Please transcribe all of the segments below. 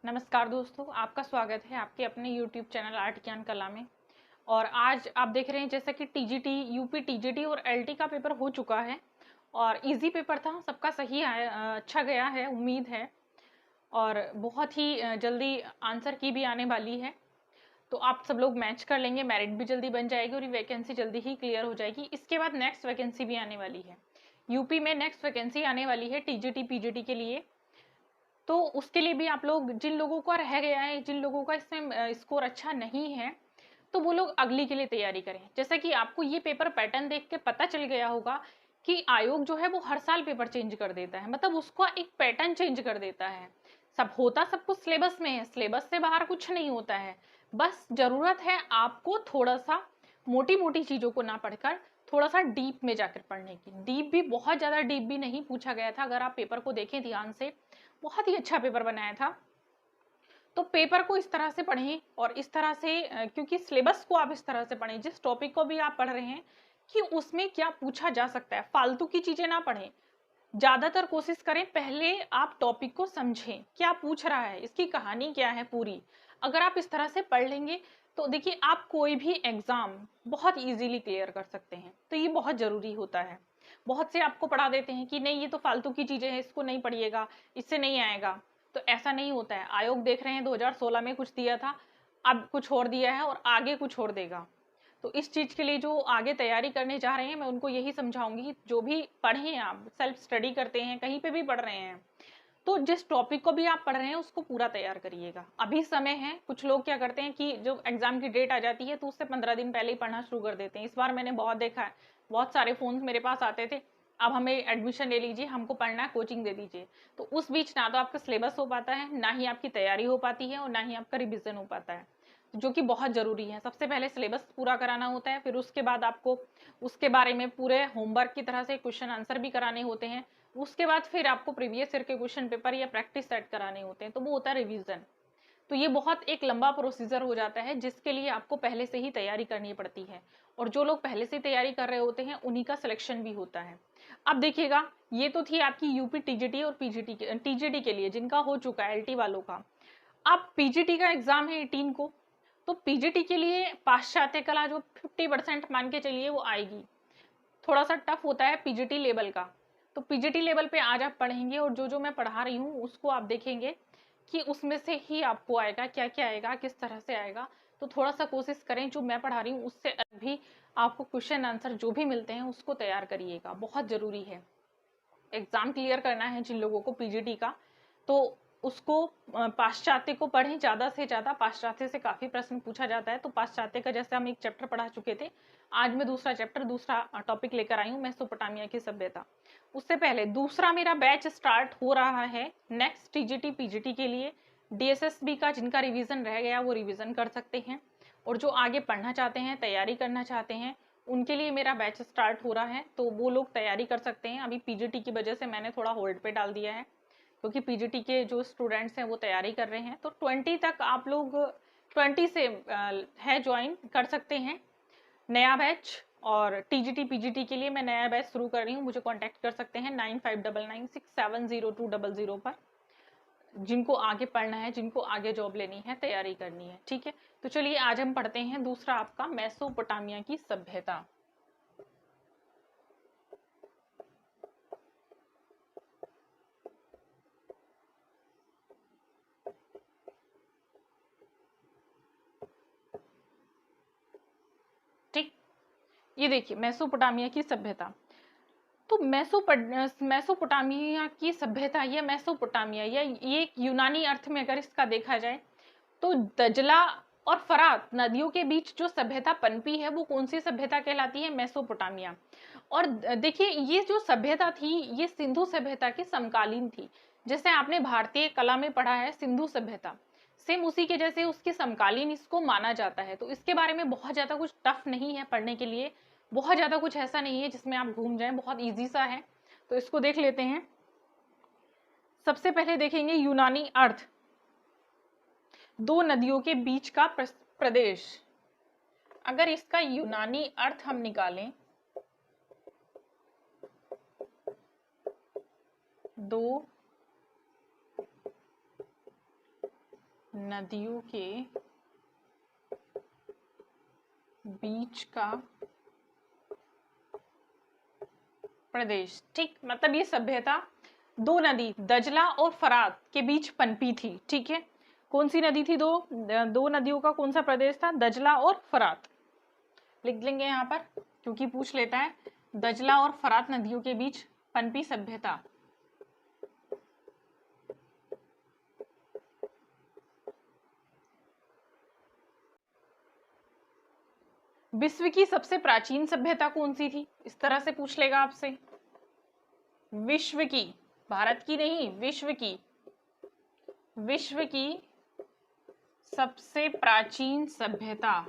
नमस्कार दोस्तों, आपका स्वागत है आपके अपने YouTube चैनल आर्ट ज्ञान कला में। और आज आप देख रहे हैं जैसा कि टीजीटी, यूपी टीजीटी और एलटी का पेपर हो चुका है और इजी पेपर था, सबका सही आया, अच्छा गया है, उम्मीद है। और बहुत ही जल्दी आंसर की भी आने वाली है, तो आप सब लोग मैच कर लेंगे, मेरिट भी जल्दी बन जाएगी और ये वैकेंसी जल्दी ही क्लियर हो जाएगी। इसके बाद नेक्स्ट वैकेंसी भी आने वाली है, यूपी में नेक्स्ट वैकेंसी आने वाली है टीजीटी पीजीटी के लिए। तो उसके लिए भी आप लोग, जिन लोगों का रह गया है, जिन लोगों का इसमें स्कोर अच्छा नहीं है, तो वो लोग अगली के लिए तैयारी करें। जैसा कि आपको ये पेपर पैटर्न देख के पता चल गया होगा कि आयोग जो है वो हर साल पेपर चेंज कर देता है, मतलब उसका एक पैटर्न चेंज कर देता है। सब कुछ सिलेबस में है, सिलेबस से बाहर कुछ नहीं होता है। बस जरूरत है आपको थोड़ा सा मोटी मोटी चीजों को ना पढ़कर थोड़ा सा डीप में जाकर पढ़ने की। डीप भी, बहुत ज्यादा डीप भी नहीं पूछा गया था। अगर आप पेपर को देखें ध्यान से, बहुत ही अच्छा पेपर बनाया था। तो पेपर को इस तरह से पढ़ें और इस तरह से क्योंकि सिलेबस को आप इस तरह से पढ़ें, जिस टॉपिक को भी आप पढ़ रहे हैं कि उसमें क्या पूछा जा सकता है, फालतू की चीजें ना पढ़ें। ज्यादातर कोशिश करें पहले आप टॉपिक को समझें, क्या पूछ रहा है, इसकी कहानी क्या है पूरी। अगर आप इस तरह से पढ़ लेंगे तो देखिए आप कोई भी एग्जाम बहुत इजीली क्लियर कर सकते हैं। तो ये बहुत जरूरी होता है। बहुत से आपको पढ़ा देते हैं कि नहीं ये तो फालतू की चीजें हैं, इसको नहीं पढ़िएगा, इससे नहीं आएगा। तो ऐसा नहीं होता है। आयोग देख रहे हैं 2016 में कुछ दिया था, अब कुछ और दिया है और आगे कुछ और देगा। तो इस चीज के लिए जो आगे तैयारी करने जा रहे हैं, मैं उनको यही समझाऊंगी कि जो भी पढ़ें, आप सेल्फ स्टडी करते हैं, कहीं पे भी पढ़ रहे हैं, तो जिस टॉपिक को भी आप पढ़ रहे हैं उसको पूरा तैयार करिएगा। अभी समय है। कुछ लोग क्या करते हैं कि जो एग्जाम की डेट आ जाती है तो उससे 15 दिन पहले ही पढ़ना शुरू कर देते हैं। इस बार मैंने बहुत देखा है, बहुत सारे फोन मेरे पास आते थे, अब हमें एडमिशन ले लीजिए, हमको पढ़ना है, कोचिंग दे दीजिए। तो उस बीच ना तो आपका सिलेबस हो पाता है, ना ही आपकी तैयारी हो पाती है और ना ही आपका रिविजन हो पाता है, जो कि बहुत जरूरी है। सबसे पहले सिलेबस पूरा कराना होता है, फिर उसके बाद आपको उसके बारे में पूरे होमवर्क की तरह से क्वेश्चन आंसर भी कराने होते हैं। उसके बाद फिर आपको प्रीवियस ईयर के क्वेश्चन पेपर या प्रैक्टिस सेट कराने होते हैं, तो वो होता है रिवीजन। तो ये बहुत एक लंबा प्रोसीजर हो जाता है, जिसके लिए आपको पहले से ही तैयारी करनी पड़ती है। और जो लोग पहले से तैयारी कर रहे होते हैं उन्हीं का सिलेक्शन भी होता है। अब देखिएगा, ये तो थी आपकी यूपी टीजीटी और पीजीटी टीजीटी के लिए जिनका हो चुका है, एलटी वालों का। अब पीजीटी का एग्जाम है 18 को। तो पीजीटी के लिए पाश्चात्य कला जो 50% मान के चलिए वो आएगी। थोड़ा सा टफ होता है पीजीटी लेवल का। तो पीजीटी लेवल पे आज आप पढ़ेंगे और जो जो मैं पढ़ा रही हूँ उसको आप देखेंगे कि उसमें से ही आपको आएगा, क्या क्या आएगा, किस तरह से आएगा। तो थोड़ा सा कोशिश करें जो मैं पढ़ा रही हूँ उससे अलग भी आपको क्वेश्चन आंसर जो भी मिलते हैं उसको तैयार करिएगा, बहुत जरूरी है। एग्जाम क्लियर करना है जिन लोगों को पीजीटी का, तो उसको पाश्चात्य को पढ़ें ज्यादा से ज्यादा। पाश्चात्य से काफी प्रश्न पूछा जाता है, तो पाश्चात्य का जैसे हम एक चैप्टर पढ़ा चुके थे, आज मैं दूसरा चैप्टर, दूसरा टॉपिक लेकर आई हूँ, मेसोपोटामिया की सभ्यता। उससे पहले दूसरा मेरा बैच स्टार्ट हो रहा है नेक्स्ट टीजीटी पीजीटी के लिए। डीएसएसबी का जिनका रिवीजन रह गया वो रिवीजन कर सकते हैं, और जो आगे पढ़ना चाहते हैं, तैयारी करना चाहते हैं, उनके लिए मेरा बैच स्टार्ट हो रहा है, तो वो लोग तैयारी कर सकते हैं। अभी पीजीटी की वजह से मैंने थोड़ा होल्ड पे डाल दिया है, क्योंकि पीजीटी के जो स्टूडेंट्स हैं वो तैयारी कर रहे हैं। तो 20 तक आप लोग 20 से है ज्वाइन कर सकते हैं नया बैच। और टीजीटी पीजीटी के लिए मैं नया बैच शुरू कर रही हूँ, मुझे कांटेक्ट कर सकते हैं 9599670200 पर, जिनको आगे पढ़ना है, जिनको आगे जॉब लेनी है, तैयारी करनी है। ठीक है, तो चलिए आज हम पढ़ते हैं दूसरा आपका मेसोपोटामिया की सभ्यता। ठीक, ये देखिए मेसोपोटामिया की सभ्यता। तो मेसोपोटामिया की सभ्यता या मेसोपोटामिया, या ये एक यूनानी अर्थ में अगर इसका देखा जाए तो दजला और फरात नदियों के बीच जो सभ्यता पनपी है वो कौन सी सभ्यता कहलाती है? मेसोपोटामिया। और देखिए ये जो सभ्यता थी ये सिंधु सभ्यता के समकालीन थी। जैसे आपने भारतीय कला में पढ़ा है सिंधु सभ्यता, सेम उसी के जैसे उसके समकालीन इसको माना जाता है। तो इसके बारे में बहुत ज्यादा कुछ टफ नहीं है पढ़ने के लिए, बहुत ज्यादा कुछ ऐसा नहीं है जिसमें आप घूम जाएं, बहुत इजी सा है। तो इसको देख लेते हैं। सबसे पहले देखेंगे यूनानी अर्थ, दो नदियों के बीच का प्रदेश। अगर इसका यूनानी अर्थ हम निकालें, दो नदियों के बीच का प्रदेश। ठीक, मतलब ये सभ्यता दो नदी दजला और फरात के बीच पनपी थी। ठीक है, कौन सी नदी थी? दो नदियों का कौन सा प्रदेश था? दजला और फरात। लिख लेंगे यहाँ पर क्योंकि पूछ लेता है। दजला और फरात नदियों के बीच पनपी सभ्यता। विश्व की सबसे प्राचीन सभ्यता कौन सी थी? इस तरह से पूछ लेगा आपसे। विश्व की, भारत की नहीं, विश्व की। विश्व की सबसे प्राचीन सभ्यता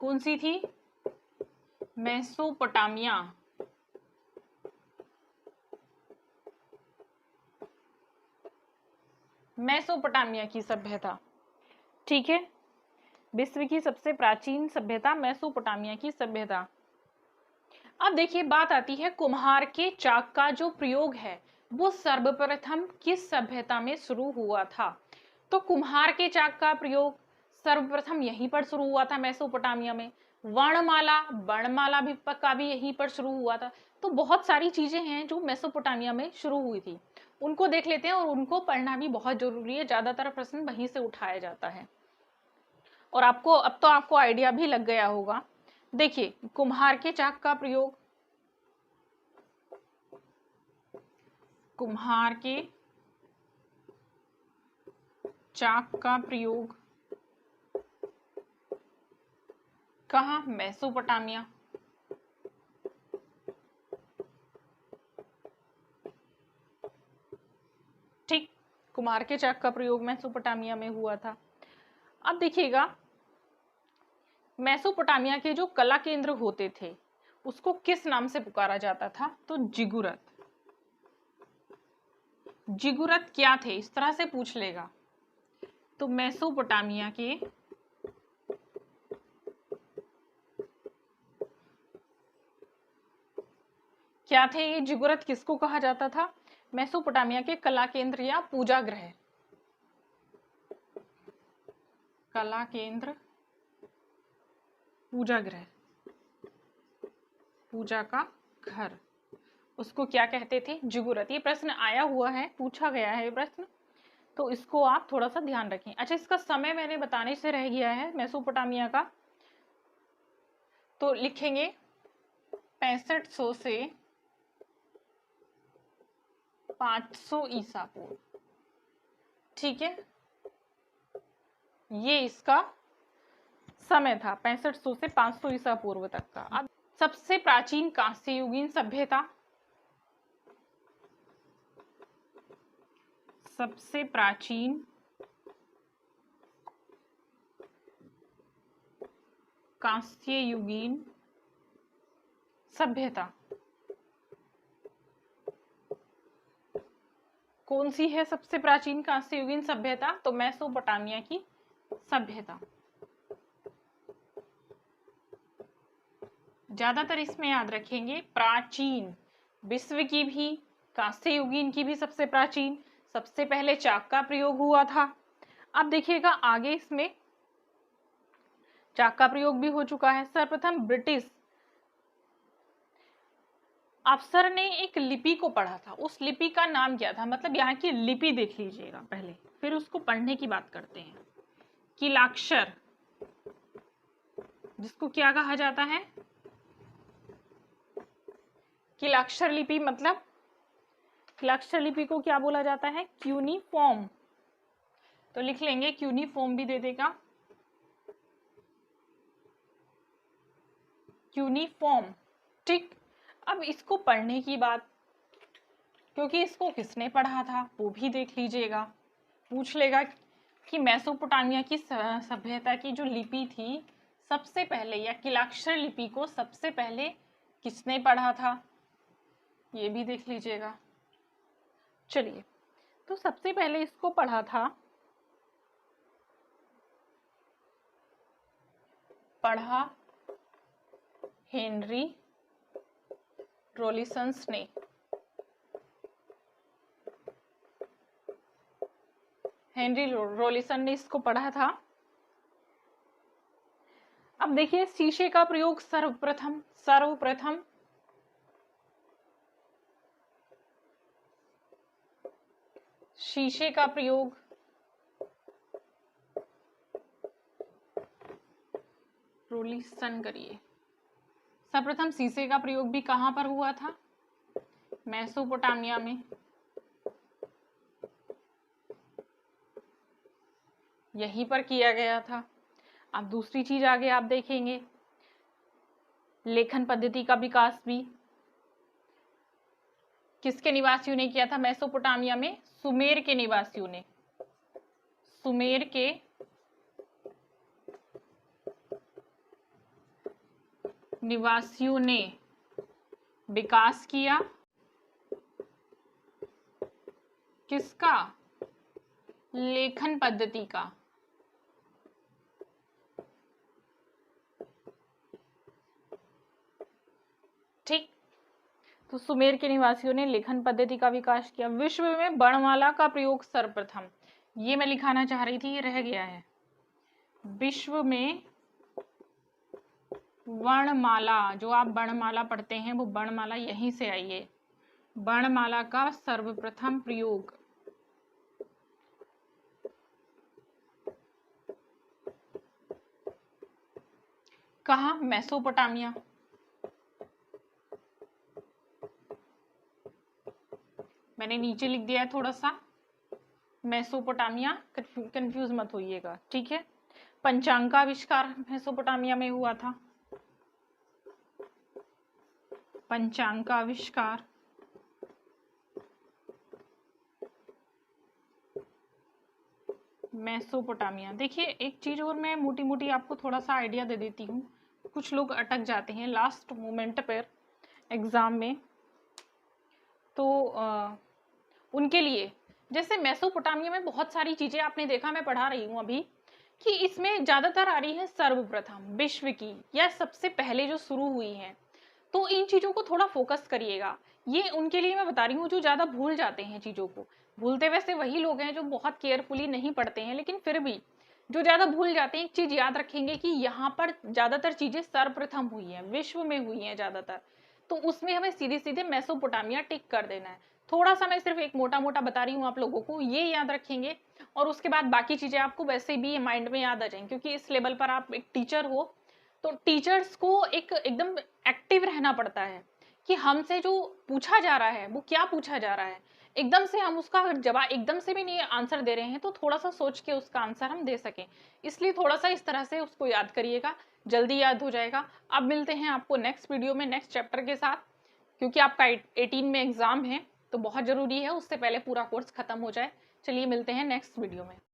कौन सी थी? मेसोपोटामिया। मेसोपोटामिया की सभ्यता। ठीक है, विश्व की सबसे प्राचीन सभ्यता मेसोपोटामिया की सभ्यता। अब देखिए, बात आती है कुम्हार के चाक का जो प्रयोग है वो सर्वप्रथम किस सभ्यता में शुरू हुआ था? तो कुम्हार के चाक का प्रयोग सर्वप्रथम यहीं पर शुरू हुआ था, मेसोपोटामिया में। वर्णमाला भी का भी यहीं पर शुरू हुआ था। तो बहुत सारी चीजें हैं जो मेसोपोटामिया में शुरू हुई थी, उनको देख लेते हैं। और उनको पढ़ना भी बहुत जरूरी है, ज्यादातर प्रश्न वहीं से उठाया जाता है। और आपको अब तो आपको आइडिया भी लग गया होगा। देखिए, कुम्हार के चाक का प्रयोग, कुम्हार के चाक का प्रयोग कहाँ? मेसोपोटामिया। ठीक, कुम्हार के चाक का प्रयोग मेसोपोटामिया में हुआ था। अब देखिएगा, मेसोपोटामिया के जो कला केंद्र होते थे उसको किस नाम से पुकारा जाता था? तो जिगुरत। जिगुरत क्या थे? इस तरह से पूछ लेगा। तो मेसोपोटामिया के क्या थे ये जिगुरत? किसको कहा जाता था? मेसोपोटामिया के कला केंद्र या पूजा गृह। कला केंद्र, पूजा गृह, पूजा का घर, उसको क्या कहते थे? जिगुरत। ये प्रश्न आया हुआ है, पूछा गया है ये प्रश्न, तो इसको आप थोड़ा सा ध्यान रखें। अच्छा, इसका समय मैंने बताने से रह गया है मेसोपोटामिया का, तो लिखेंगे 6500 से 500 ईसा पूर्व। ठीक है, ये इसका समय था, 6500 से 500 ईसा पूर्व तक का। अब सबसे प्राचीन कांस्ययुगीन सभ्यता, सबसे प्राचीन कांस्ययुगीन सभ्यता कौन सी है? सबसे प्राचीन कांस्ययुगीन सभ्यता तो मेसोपोटामिया की सभ्यता। ज्यादातर इसमें याद रखेंगे प्राचीन, विश्व की भी, कांस्ययुगीन की भी सबसे प्राचीन, सबसे पहले चाक का प्रयोग हुआ था। अब देखिएगा आगे, इसमें चाक का प्रयोग भी हो चुका है। सर्वप्रथम ब्रिटिश अफसर ने एक लिपि को पढ़ा था, उस लिपि का नाम क्या था? मतलब यहाँ की लिपि देख लीजिएगा पहले, फिर उसको पढ़ने की बात करते हैं। किलाक्षर, जिसको क्या कहा जाता है? किलाक्षर लिपि। मतलब किलाक्षर लिपि को क्या बोला जाता है? क्यूनिफॉर्म। तो लिख लेंगे, क्यूनिफॉर्म भी दे देगा, क्यूनिफॉर्म। ठीक, अब इसको पढ़ने की बात, क्योंकि इसको किसने पढ़ा था वो भी देख लीजिएगा। पूछ लेगा कि मेसोपोटामिया की सभ्यता की जो लिपि थी सबसे पहले, या किलाक्षर लिपि को सबसे पहले किसने पढ़ा था, ये भी देख लीजिएगा। चलिए, तो सबसे पहले इसको पढ़ा था, पढ़ा हेनरी रोलिसंस ने। हेनरी रोलिसन ने इसको पढ़ा था। अब देखिए शीशे का प्रयोग सर्वप्रथम शीशे का प्रयोग रोलिसन करिए। सर्वप्रथम शीशे का प्रयोग भी कहां पर हुआ था? मेसोपोटामिया में। यहीं पर किया गया था। अब दूसरी चीज आगे आप देखेंगे, लेखन पद्धति का विकास भी किसके निवासियों ने किया था? मेसोपोटामिया में सुमेर के निवासियों ने, सुमेर के निवासियों ने विकास किया। किसका? लेखन पद्धति का। ठीक, तो सुमेर के निवासियों ने लेखन पद्धति का विकास किया। विश्व में वर्णमाला का प्रयोग सर्वप्रथम, ये मैं लिखाना चाह रही थी, ये रह गया है। विश्व में वर्णमाला, जो आप वर्णमाला पढ़ते हैं वो वर्णमाला यहीं से आई है। वर्णमाला का सर्वप्रथम प्रयोग कहाँ? मेसोपोटामिया। मैंने नीचे लिख दिया है थोड़ा सा, मेसोपोटामिया, कंफ्यूज मत होइएगा, ठीक है। पंचांग का आविष्कार मेसोपोटामिया में हुआ था। पंचांग का आविष्कार मेसोपोटामिया। देखिए एक चीज और मैं मोटी मोटी आपको थोड़ा सा आइडिया दे देती हूँ। कुछ लोग अटक जाते हैं लास्ट मोमेंट पर एग्जाम में, तो उनके लिए, जैसे मेसोपोटामिया में बहुत सारी चीजें आपने देखा, मैं पढ़ा रही हूँ अभी, कि इसमें ज्यादातर आ रही है सर्वप्रथम, विश्व की, या सबसे पहले जो शुरू हुई है। तो इन चीजों को थोड़ा फोकस करिएगा। ये उनके लिए मैं बता रही हूँ जो ज्यादा भूल जाते हैं चीजों को। भूलते वैसे वही लोग हैं जो बहुत केयरफुली नहीं पढ़ते हैं, लेकिन फिर भी जो ज्यादा भूल जाते हैं, एक चीज याद रखेंगे कि यहाँ पर ज्यादातर चीजें सर्वप्रथम हुई हैं, विश्व में हुई हैं ज्यादातर। तो उसमें हमें सीधे सीधे मेसोपोटामिया टिक कर देना है। थोड़ा सा मैं सिर्फ एक मोटा मोटा बता रही हूँ आप लोगों को, ये याद रखेंगे और उसके बाद बाकी चीजें आपको वैसे भी माइंड में याद आ जाएंगी, क्योंकि इस लेवल पर आप एक टीचर हो तो टीचर्स को एकदम एक्टिव रहना पड़ता है कि हमसे जो पूछा जा रहा है वो क्या पूछा जा रहा है। एकदम से हम उसका जवाब एकदम से भी नहीं आंसर दे रहे हैं, तो थोड़ा सा सोच के उसका आंसर हम दे सकें, इसलिए थोड़ा सा इस तरह से उसको याद करिएगा, जल्दी याद हो जाएगा। अब मिलते हैं आपको नेक्स्ट वीडियो में नेक्स्ट चैप्टर के साथ, क्योंकि आपका 18 में एग्जाम है तो बहुत जरूरी है उससे पहले पूरा कोर्स खत्म हो जाए। चलिए मिलते हैं नेक्स्ट वीडियो में।